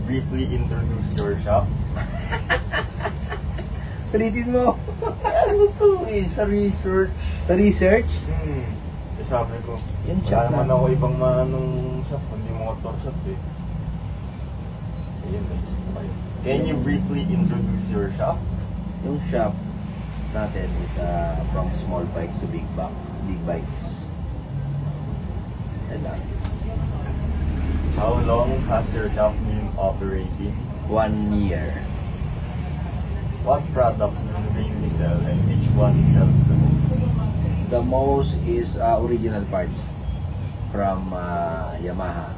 briefly introduce your shop? Ulitin mo. Ano to eh, sa research. Sa research? Sabi ko, Yung wala shop naman na. ako ibang manong shop, kundi motor shop eh. Ayun, naisip ko kayo. Can you briefly introduce your shop? Yung shop natin is from small bike to big bikes. Yan lang. How long has your shop been operating? 1 year. What products do you mainly sell and which one sells the most? The most is original parts from Yamaha.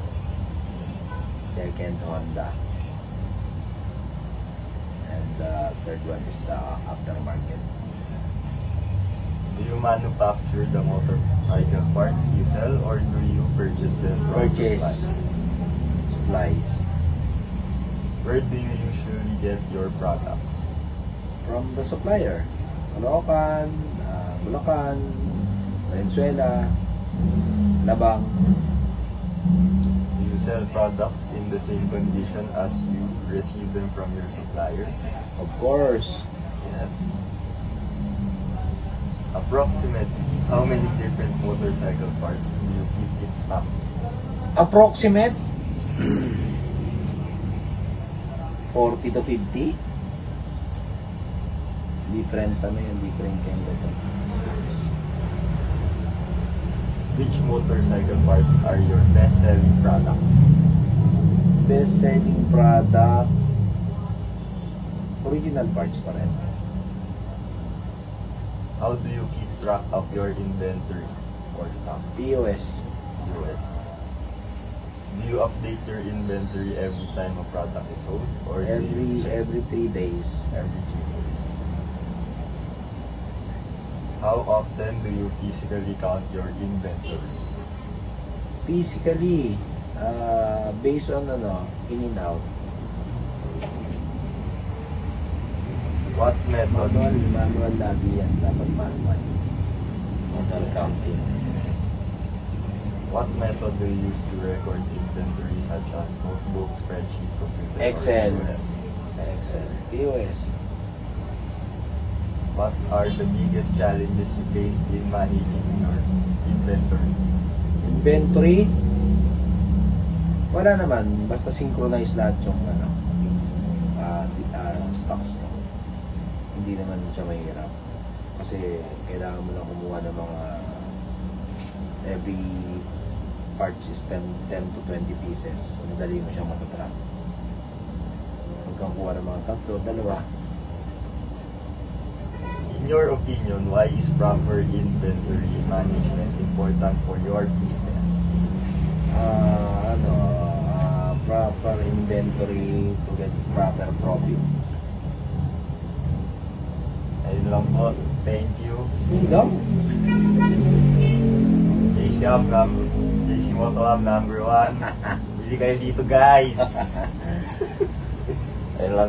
Second, Honda. And the third one is the aftermarket. Do you manufacture the motorcycle parts you sell or do you purchase them from Purchase. suppliers? Supplies. Where do you usually get your products? From the supplier. Caloocan, Bulacan, Valenzuela, Labang. Do you sell products in the same condition as you receive them from your suppliers? Of course. Yes. Approximately, how many different motorcycle parts do you keep in stock? Approximate 40 to 50. Different different kind of stocks. Which motorcycle parts are your best-selling products? Best selling product, original parts pa rin. How do you keep track of your inventory or stock? POS. US. Do you update your inventory every time a product is sold or do you check Every 3 days. every 3 days? How often do you physically count your inventory? Physically, based on in and out. What method? Manual lagi yan. Dapat manual. Manual counting. What method do you use to record inventory such as notebook, spreadsheet, computer, Excel. or POS? Excel. POS. What are the biggest challenges you faced in managing your inventory? Inventory, wala naman. Basta synchronize lahat yung stocks mo. Hindi naman siya mahirap. Kasi kailangan mo lang kumuha ng mga every part is 10 to 20 pieces. So, madali mo siyang matatrack. Huwag kang kuha ng mga tatlo, dalawa. In your opinion, why is proper inventory management important for your business? Proper inventory to get proper profit. Ayun lang po. Thank you. Ikaw? JC Moto Hub number 1. Bili kayo dito guys. Ayun lang.